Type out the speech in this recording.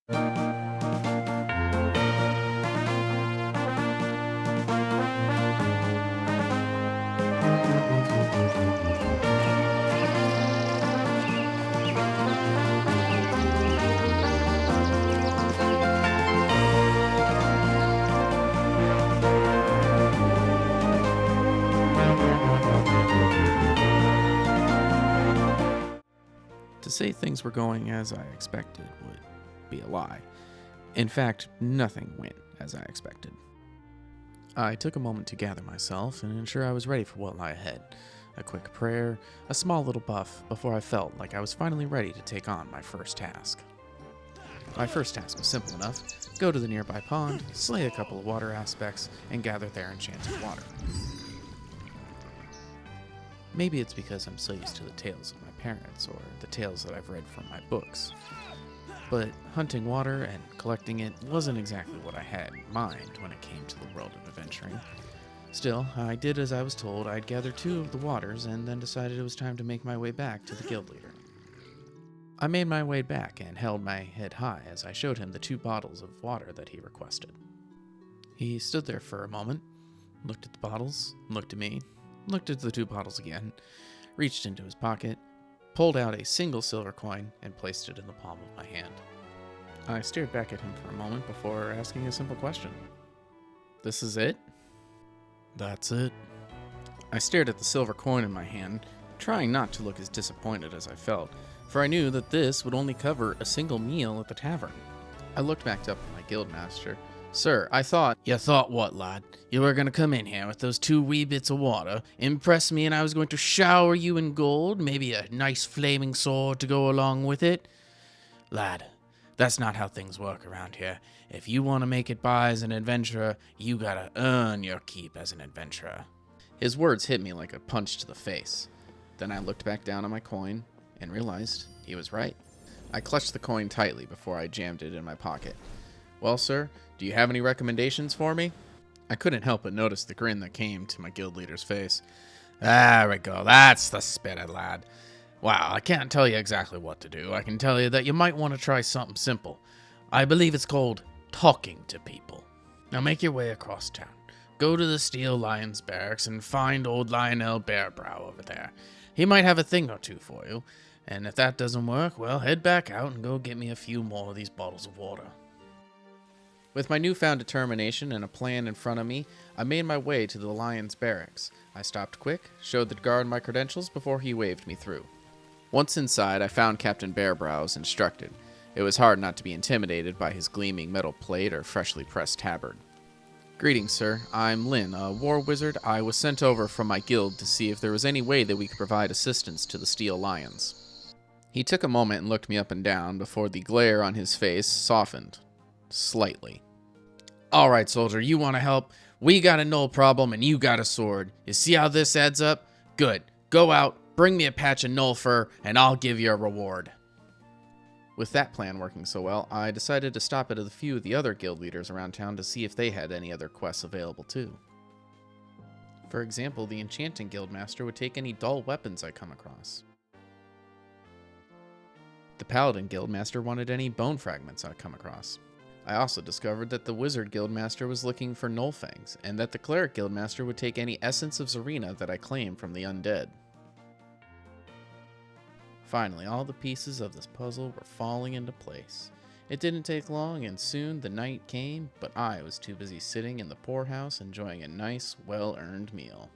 To say things were going as I expected would be a lie. In fact, nothing went as I expected. I took a moment to gather myself and ensure I was ready for what lay ahead. A quick prayer, a small little buff before I felt like I was finally ready to take on my first task. My first task was simple enough. Go to the nearby pond, slay a couple of water aspects, and gather their enchanted water. Maybe it's because I'm so used to the tales of my parents or the tales that I've read from my books. But hunting water and collecting it wasn't exactly what I had in mind when it came to the world of adventuring. Still, I did as I was told. I'd gather 2 of the waters and then decided it was time to make my way back to the guild leader. I made my way back and held my head high as I showed him the 2 bottles of water that he requested. He stood there for a moment, looked at the bottles, looked at me, looked at the 2 bottles again, reached into his pocket, pulled out a single silver coin, and placed it in the palm of my hand. I stared back at him for a moment before asking a simple question. "This is it?" "That's it." I stared at the silver coin in my hand, trying not to look as disappointed as I felt, for I knew that this would only cover a single meal at the tavern. I looked back up at my guildmaster. "Sir, I thought—" "You thought what, lad? You were going to come in here with those 2 wee bits of water, impress me, and I was going to shower you in gold, maybe a nice flaming sword to go along with it? Lad, that's not how things work around here. If you want to make it by as an adventurer, you gotta earn your keep as an adventurer." His words hit me like a punch to the face. Then I looked back down at my coin and realized he was right. I clutched the coin tightly before I jammed it in my pocket. "Well, sir, do you have any recommendations for me?" I couldn't help but notice the grin that came to my guild leader's face. There we go, that's the spirit, lad. Well, I can't tell you exactly what to do. I can tell you that you might want to try something simple. I believe it's called talking to people. Now make your way across town. Go to the Steel Lion's barracks and find old Lionel Bearbrow over there. He might have a thing or 2 for you. And if that doesn't work, well, head back out and go get me a few more of these bottles of water. With my newfound determination and a plan in front of me, I made my way to the Lion's barracks. I stopped quick, showed the guard my credentials before he waved me through. Once inside, I found Captain Bearbrow as instructed. It was hard not to be intimidated by his gleaming metal plate or freshly pressed tabard. "Greetings, sir. I'm Lynn, a war wizard. I was sent over from my guild to see if there was any way that we could provide assistance to the Steel Lions." He took a moment and looked me up and down before the glare on his face softened. Slightly. "All right, soldier, you want to help? We got a null problem and you got a sword. You see how this adds up? Good. Go out, bring me a patch of null fur, and I'll give you a reward." With that plan working so well, I decided to stop at a few of the other guild leaders around town to see if they had any other quests available too. For example, the Enchanting Guildmaster would take any dull weapons I come across. The Paladin Guildmaster wanted any bone fragments I come across. I also discovered that the Wizard Guildmaster was looking for Nullfangs, and that the Cleric Guildmaster would take any essence of Zarina that I claimed from the undead. Finally, all the pieces of this puzzle were falling into place. It didn't take long, and soon the night came, but I was too busy sitting in the poorhouse enjoying a nice, well-earned meal.